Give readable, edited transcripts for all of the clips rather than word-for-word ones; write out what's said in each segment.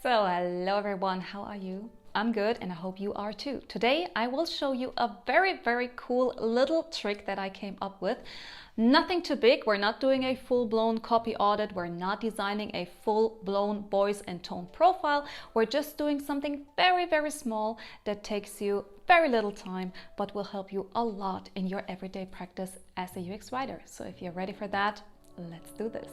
So hello everyone, how are you? I'm good and I hope you are too. Today I will show you a very cool little trick that I came up with. Nothing too big, we're not doing a full-blown copy audit, we're not designing a full-blown voice and tone profile, we're just doing something very small that takes you very little time but will help you a lot in your everyday practice as a UX writer. So if you're ready for that, let's do this.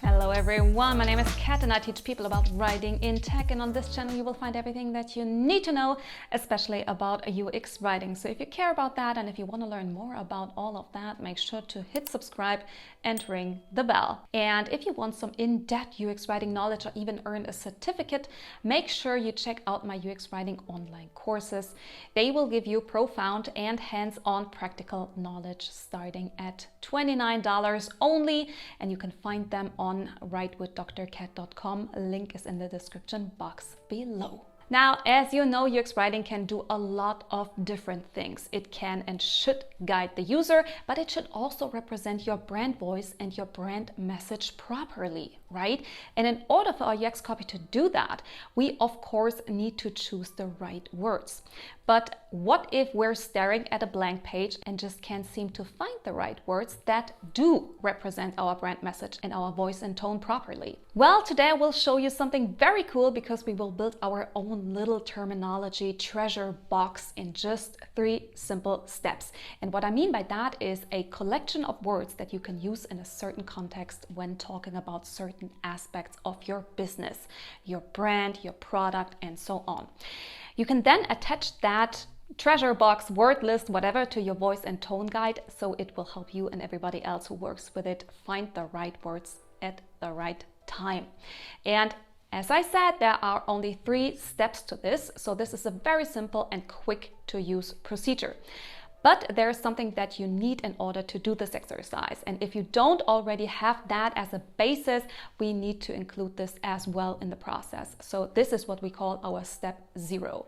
Hello everyone, my name is Kat and I teach people about writing in tech, and on this channel you will find everything that you need to know, especially about UX writing. So if you care about that and if you want to learn more about all of that, make sure to hit subscribe and ring the bell. And if you want some in-depth UX writing knowledge or even earn a certificate, make sure you check out my UX writing online courses. They will give you profound and hands-on practical knowledge starting at $29 only, and you can find them on writewithdrkat.com. Link is in the description box below. Now, as you know, UX writing can do a lot of different things. It can and should guide the user, but it should also represent your brand voice and your brand message properly, right? And in order for our UX copy to do that, we of course need to choose the right words. But what if we're staring at a blank page and just can't seem to find the right words that do represent our brand message and our voice and tone properly? Well, today I will show you something very cool because we will build our own little terminology treasure box in just 3 simple steps. And what I mean by that is a collection of words that you can use in a certain context when talking about certain aspects of your business, your brand, your product, and so on. You can then attach that treasure box, word list, whatever, to your voice and tone guide, so it will help you and everybody else who works with it find the right words at the right time. And as I said, there are only 3 steps to this, so this is a very simple and quick to use procedure. But there is something that you need in order to do this exercise. And if you don't already have that as a basis, we need to include this as well in the process. So this is what we call our step 0.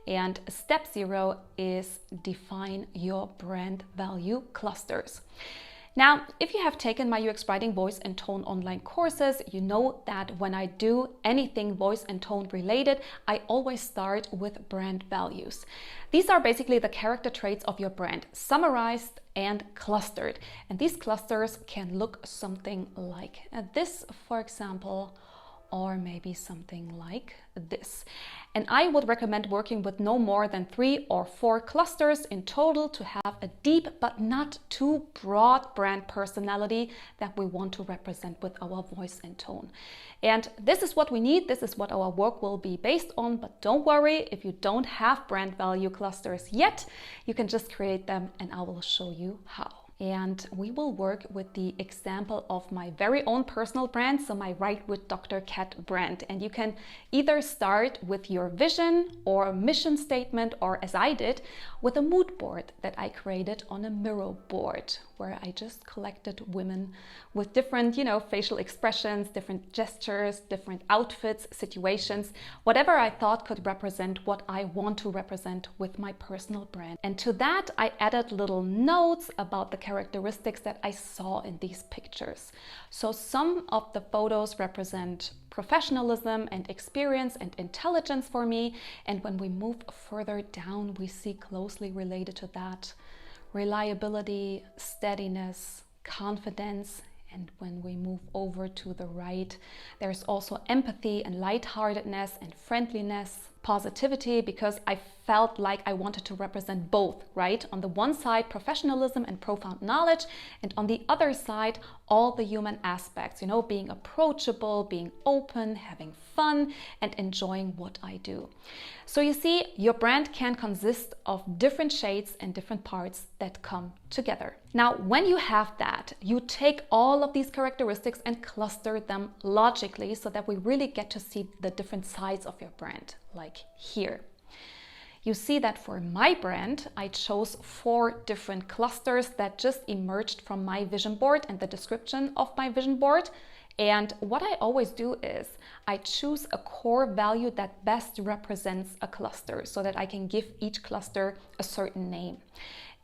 And step 0 is define your brand value clusters. Now, if you have taken my UX writing voice and tone online courses, you know that when I do anything voice and tone related, I always start with brand values. These are basically the character traits of your brand, summarized and clustered. And these clusters can look something like this, for example, or maybe something like this. And I would recommend working with no more than 3 or 4 clusters in total to have a deep but not too broad brand personality that we want to represent with our voice and tone. And this is what we need, this is what our work will be based on, but don't worry if you don't have brand value clusters yet, you can just create them and I will show you how. And we will work with the example of my very own personal brand, so my Write with Dr. Kat brand. And you can either start with your vision or mission statement, or as I did, with a mood board that I created on a Miro board, where I just collected women with different, facial expressions, different gestures, different outfits, situations, whatever I thought could represent what I want to represent with my personal brand. And to that, I added little notes about the characteristics that I saw in these pictures. So some of the photos represent professionalism and experience and intelligence for me. And when we move further down, we see closely related to that reliability, steadiness, confidence. And when we move over to the right, there's also empathy and lightheartedness and friendliness, positivity, because I felt like I wanted to represent both, right? On the one side, professionalism and profound knowledge, and on the other side, all the human aspects, being approachable, being open, having fun, and enjoying what I do. So you see, your brand can consist of different shades and different parts that come together. Now, when you have that, you take all of these characteristics and cluster them logically so that we really get to see the different sides of your brand, like here. You see that for my brand, I chose 4 different clusters that just emerged from my vision board and the description of my vision board. And what I always do is I choose a core value that best represents a cluster so that I can give each cluster a certain name.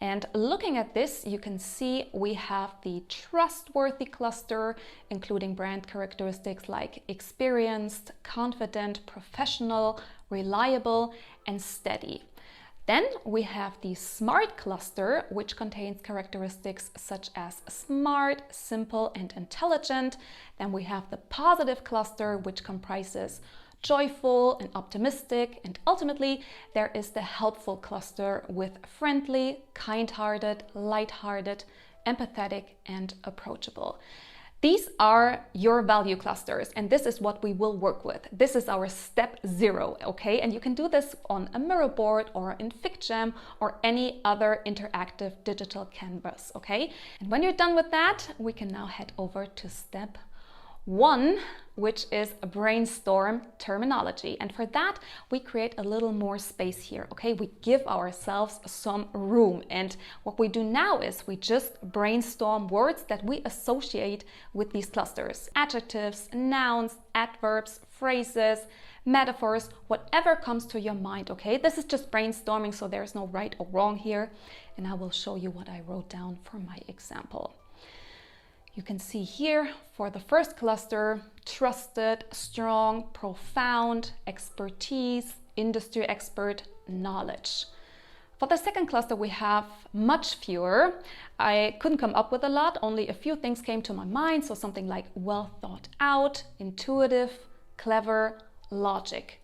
And looking at this, you can see we have the trustworthy cluster, including brand characteristics like experienced, confident, professional, reliable, and steady. Then we have the smart cluster, which contains characteristics such as smart, simple, and intelligent. Then we have the positive cluster, which comprises joyful and optimistic. And ultimately, there is the helpful cluster with friendly, kind-hearted, light-hearted, empathetic, and approachable. These are your value clusters, and this is what we will work with. This is our step 0, okay? And you can do this on a Miro board or in FigJam or any other interactive digital canvas, okay? And when you're done with that, we can now head over to step 1, which is a brainstorm terminology. And for that, we create a little more space here, okay? We give ourselves some room. And what we do now is we just brainstorm words that we associate with these clusters. Adjectives, nouns, adverbs, phrases, metaphors, whatever comes to your mind, okay? This is just brainstorming, so there's no right or wrong here. And I will show you what I wrote down for my example. You can see here for the first cluster, trusted, strong, profound, expertise, industry expert, knowledge. For the second cluster, we have much fewer. I couldn't come up with a lot, only a few things came to my mind. So something like well thought out, intuitive, clever, logic.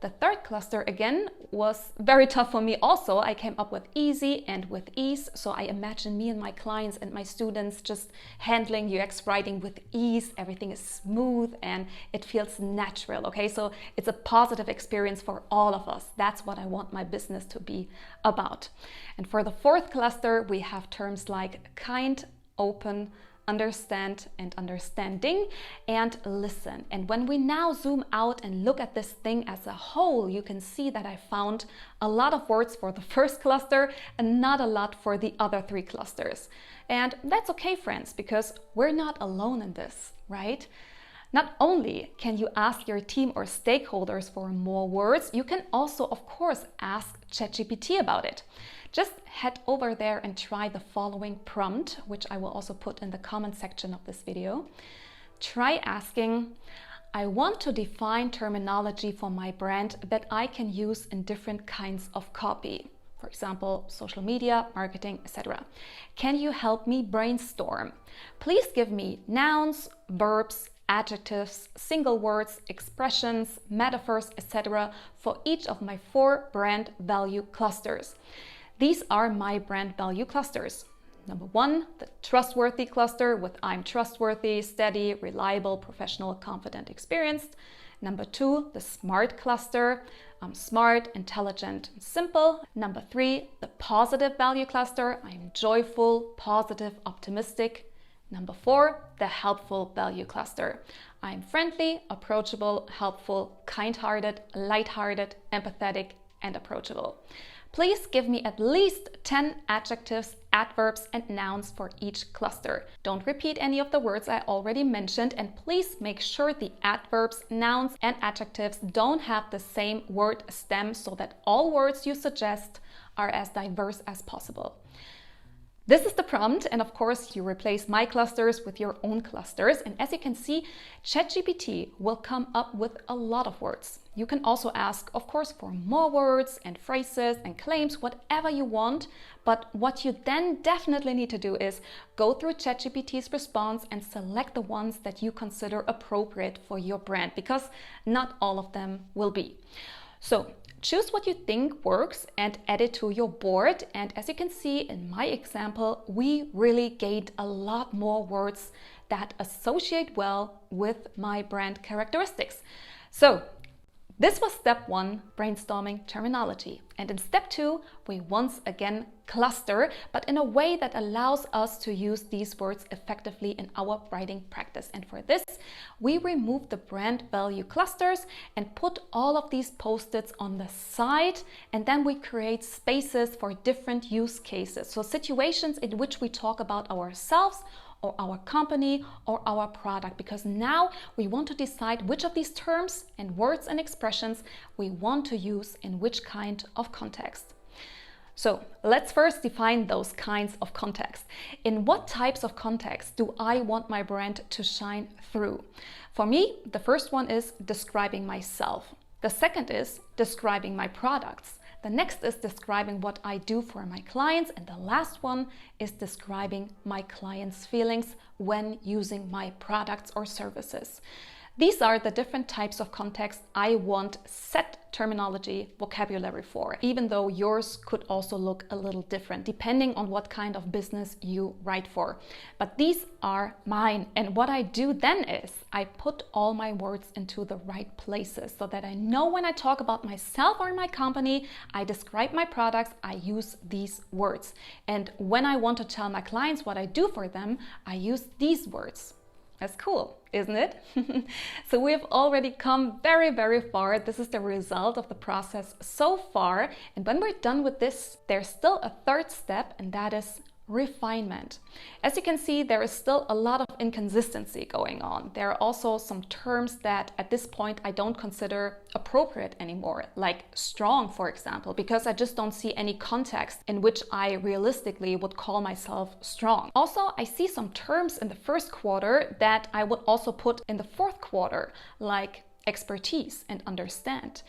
The third cluster, again, was very tough for me also. I came up with easy and with ease. So I imagine me and my clients and my students just handling UX writing with ease. Everything is smooth and it feels natural, okay? So it's a positive experience for all of us. That's what I want my business to be about. And for the fourth cluster, we have terms like kind, open, understand and understanding, and listen. And when we now zoom out and look at this thing as a whole, you can see that I found a lot of words for the first cluster and not a lot for the other 3 clusters. And that's okay, friends, because we're not alone in this, right? Not only can you ask your team or stakeholders for more words, you can also, of course, ask ChatGPT about it. Just head over there and try the following prompt, which I will also put in the comment section of this video. Try asking, I want to define terminology for my brand that I can use in different kinds of copy. For example, social media, marketing, etc. Can you help me brainstorm? Please give me nouns, verbs, adjectives, single words, expressions, metaphors, etc. for each of my 4 brand value clusters. These are my brand value clusters. Number 1, the trustworthy cluster with I'm trustworthy, steady, reliable, professional, confident, experienced. Number 2, the smart cluster. I'm smart, intelligent, and simple. Number 3, the positive value cluster. I'm joyful, positive, optimistic. Number 4, the helpful value cluster. I'm friendly, approachable, helpful, kind-hearted, light-hearted, empathetic, and approachable. Please give me at least 10 adjectives, adverbs, and nouns for each cluster. Don't repeat any of the words I already mentioned, and please make sure the adverbs, nouns, and adjectives don't have the same word stem so that all words you suggest are as diverse as possible. This is the prompt, and of course you replace my clusters with your own clusters. And as you can see, ChatGPT will come up with a lot of words. You can also ask, of course, for more words and phrases and claims, whatever you want. But what you then definitely need to do is go through ChatGPT's response and select the ones that you consider appropriate for your brand, because not all of them will be. So choose what you think works and add it to your board. And as you can see in my example, we really gained a lot more words that associate well with my brand characteristics. So this was step 1, brainstorming terminology. And in step 2, we once again cluster, but in a way that allows us to use these words effectively in our writing practice. And for this, we remove the brand value clusters and put all of these post-its on the side. And then we create spaces for different use cases. So situations in which we talk about ourselves or our company or our product, because now we want to decide which of these terms and words and expressions we want to use in which kind of context. So let's first define those kinds of context. In what types of context do I want my brand to shine through? For me, the first one is describing myself. The second is describing my products. The next is describing what I do for my clients. And the last one is describing my clients' feelings when using my products or services. These are the different types of context I want set terminology vocabulary for, even though yours could also look a little different depending on what kind of business you write for. But these are mine. And what I do then is I put all my words into the right places so that I know when I talk about myself or my company, I describe my products, I use these words. And when I want to tell my clients what I do for them, I use these words. That's cool, isn't it? So we've already come very, very far. This is the result of the process so far. And when we're done with this, there's still a third step, and that is refinement. As you can see, there is still a lot of inconsistency going on. There are also some terms that at this point I don't consider appropriate anymore, like strong, for example, because I just don't see any context in which I realistically would call myself strong. Also, I see some terms in the first quarter that I would also put in the fourth quarter, like expertise and understand.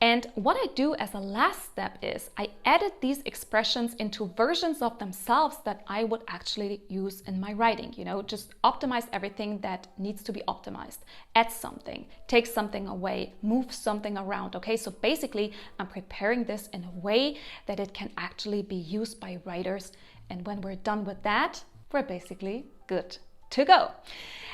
And what I do as a last step is I edit these expressions into versions of themselves that I would actually use in my writing. You know, just optimize everything that needs to be optimized. Add something, take something away, move something around. Okay, so basically I'm preparing this in a way that it can actually be used by writers. And when we're done with that, we're basically good to go.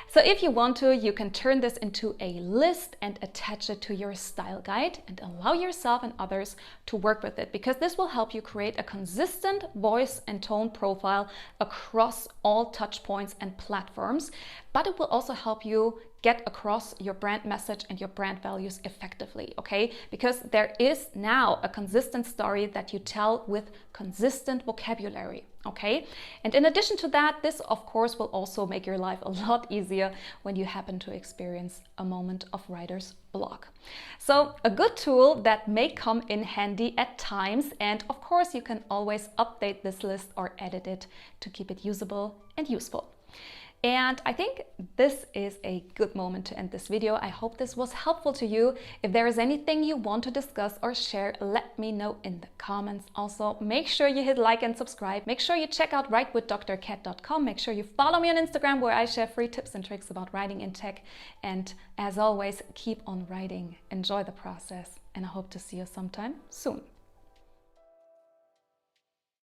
So if you want to, you can turn this into a list and attach it to your style guide and allow yourself and others to work with it, because this will help you create a consistent voice and tone profile across all touch points and platforms, but it will also help you get across your brand message and your brand values effectively, okay? Because there is now a consistent story that you tell with consistent vocabulary, okay? And in addition to that, this of course will also make your life a lot easier when you happen to experience a moment of writer's block. So a good tool that may come in handy at times, and of course you can always update this list or edit it to keep it usable and useful. And I think this is a good moment to end this video. I hope this was helpful to you. If there is anything you want to discuss or share, let me know in the comments. Also, make sure you hit like and subscribe. Make sure you check out writewithdrkat.com. Make sure you follow me on Instagram, where I share free tips and tricks about writing in tech. And as always, keep on writing. Enjoy the process, and I hope to see you sometime soon.